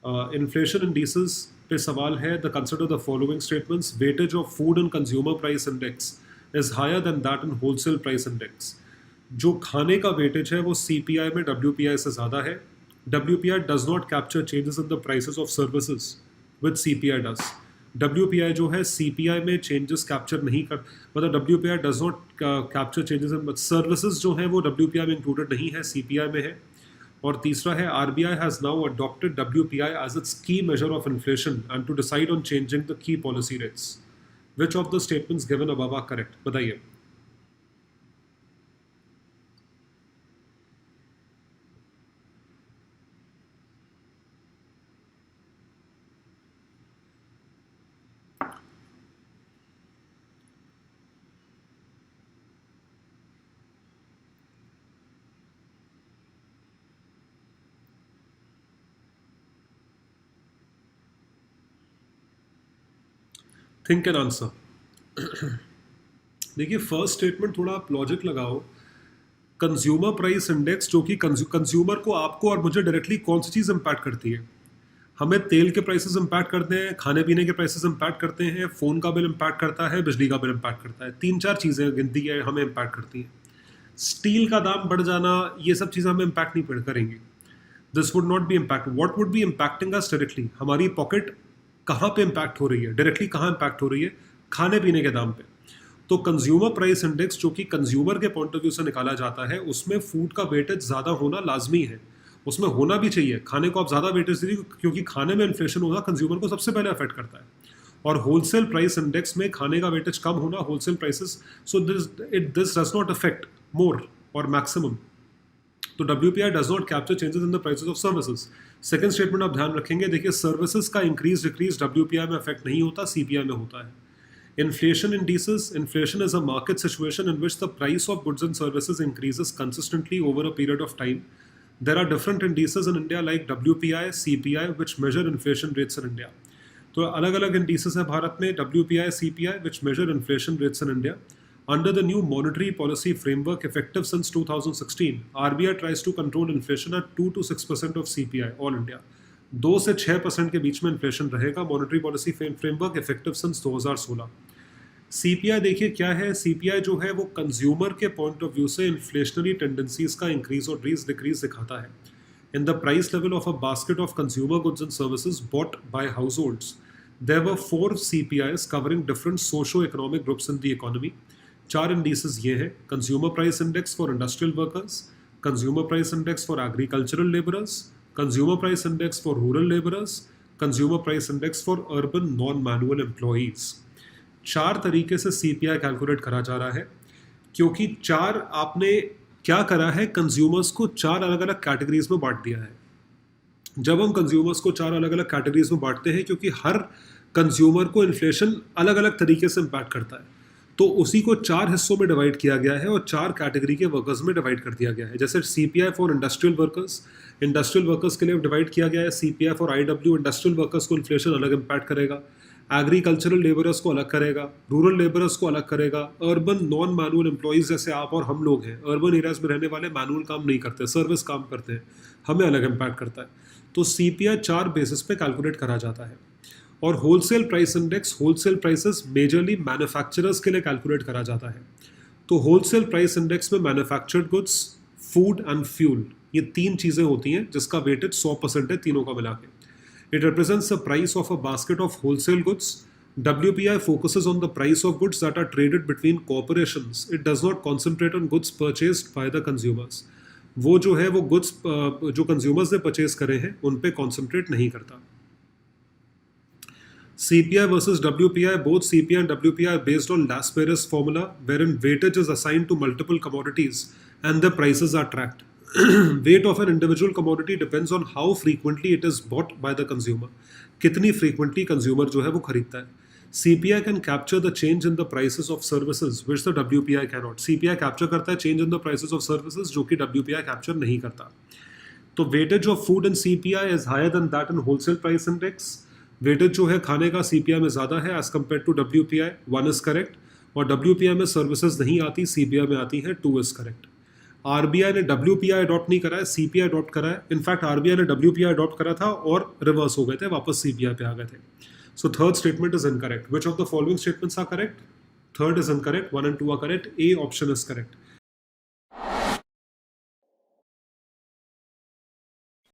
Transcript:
Inflation indices पे सवाल है, the consider the following statements, weightage of food and consumer price index is higher than that in wholesale price index. जो खाने का weightage है वो सीपीआई में डब्ल्यूपीआई से ज़्यादा है। WPI does not capture changes in the prices of services with CPI does. WPI जो है सीपीआई में चेंजेस कैप्चर नहीं कर, मतलब WPI does not capture changes in services जो है वो डब्ल्यूपीआई में इंक्लूडेड नहीं है, सीपीआई में है। और तीसरा है, RBI has now adopted WPI as its key measure of inflation and to decide on changing the key policy rates. Which of the statements given above are correct? बताइए। Think and answer. देखिए, first statement थोड़ा आप logic लगाओ। Consumer price index जो कि consumer को, आपको और मुझे डायरेक्टली कौन सी चीज़ इम्पैक्ट करती है? हमें तेल के प्राइसेस इम्पैक्ट करते हैं, खाने पीने के प्राइसेस इम्पैक्ट करते हैं, फ़ोन का बिल इम्पैक्ट करता है, बिजली का बिल इम्पैक्ट करता है। 3-4 चीज़ें गिनती है हमें इम्पैक्ट करती हैं। स्टील का दाम बढ़ जाना, ये सब चीज़ें हमें इम्पैक्ट नहीं करेंगी। This would not be impact. What would be impacting us directly? हमारी पॉकेट कहाँ पे इम्पैक्ट हो रही है डायरेक्टली? कहाँ इम्पैक्ट हो रही है? खाने पीने के दाम पे। तो कंज्यूमर प्राइस इंडेक्स जो कि कंज्यूमर के पॉइंट ऑफ व्यू से निकाला जाता है, उसमें फूड का वेटेज ज़्यादा होना लाजमी है, उसमें होना भी चाहिए। खाने को आप ज़्यादा वेटेज दीजिए क्योंकि खाने में इन्फ्लेशन होना कंज्यूमर को सबसे पहले अफेक्ट करता है। और होलसेल प्राइस इंडेक्स में खाने का वेटेज कम होना, wholesale prices, so this does not affect more और मैक्सिमम। तो WPI does not capture changes in the prices of services. Second statement आप ध्यान रखेंगे, देखिए सर्विसेज का इंक्रीज डिक्रीज WPI में अफेक्ट नहीं होता, CPI में होता है। Inflation indices, inflation is a market situation in which the price of goods and services increases consistently over a period of time. There are different indices in India like WPI, CPI, which measure inflation rates in India. तो अलग अलग indices है भारत में, WPI, CPI, which measure inflation rates in India. Under the new monetary policy framework effective since 2016, RBI tries to control inflation at 2 to 6% of CPI, all India. 2 से 6% के बीच में inflation रहेगा। Monetary policy framework effective since 2016। CPI देखिए क्या है, CPI जो है वो कंज्यूमर के पॉइंट ऑफ व्यू से इन्फ्लेशनरी टेंडेंसीज का इंक्रीज और डिक्रीज दिखाता है in the price level of a basket of consumer goods and services bought by households. There were 4 CPIs covering different socio economic groups in the economy. 4 indices ये हैं: consumer price index for industrial workers, consumer price index for agricultural labourers, consumer price index for rural labourers, consumer price index for urban non manual employees. 4 तरीके से CPI calculate करा जा रहा है, क्योंकि 4 आपने क्या करा है, कंज्यूमर्स को 4 अलग अलग कैटेगरीज में बांट दिया है। जब हम कंज्यूमर्स को 4 अलग अलग कैटेगरीज में बांटते हैं, क्योंकि हर कंज्यूमर को इन्फ्लेशन अलग अलग तरीके से इम्पैक्ट करता है, तो उसी को 4 हिस्सों में डिवाइड किया गया है और 4 कैटेगरी के वर्कर्स में डिवाइड कर दिया गया है। जैसे सीपीआई फॉर इंडस्ट्रियल वर्कर्स के लिए डिवाइड किया गया है। CPI for IW, industrial workers को इन्फ्लेशन अलग इम्पैक्ट करेगा, एग्रीकल्चरल लेबरर्स को अलग करेगा, रूरल लेबरर्स को अलग करेगा, अर्बन नॉन मैनुअल एम्प्लॉयज़ जैसे आप और हम लोग हैं, अर्बन एरियाज में रहने वाले मैनुअल काम नहीं करते, सर्विस काम करते हैं, हमें अलग इम्पैक्ट करता है। तो सीपीआई 4 बेसिस पे कैलकुलेट करा जाता है। और wholesale price index, wholesale prices majorly manufacturers के लिए कैलकुलेट करा जाता है। तो होलसेल प्राइस इंडेक्स में manufactured goods, food and fuel, ये 3 चीज़ें होती हैं जिसका वेटेज 100% है तीनों का मिला के। It represents the price of a basket of wholesale goods. WPI focuses on the price of goods that are traded between corporations. It does not concentrate on goods purchased by the consumers. वो जो है वो goods जो consumers ने purchase करे हैं उन पे concentrate नहीं करता। CPI versus WPI, both CPI and WPI are based on Laspeyres formula, wherein weightage is assigned to multiple commodities and the prices are tracked. Weight of an individual commodity depends on how frequently it is bought by the consumer. कितनी frequently consumer जो है वो खरीदता है। CPI can capture the change in the prices of services which the WPI cannot. CPI capture करता है change in the prices of services जो कि WPI capture नहीं करता। तो weightage of food in CPI is higher than that in wholesale price index. weightage जो है खाने का CPI में ज़्यादा है as compared to WPI, 1 is correct। और WPI में services नहीं आती, CPI में आती है, 2 is correct। आरबीआई ने डब्ल्यूपीआई अडॉप्ट नहीं करा है, सीपीआई अडॉप्ट करा है. इनफैक्ट आरबीआई ने डब्ल्यूपीआई अडॉप्ट करा था और रिवर्स हो गए थे, वापस सीपीआई पे आ गए थे. So third statement is incorrect. Which of the following statements are correct? Third is incorrect, 1 and 2 are correct. A option is correct.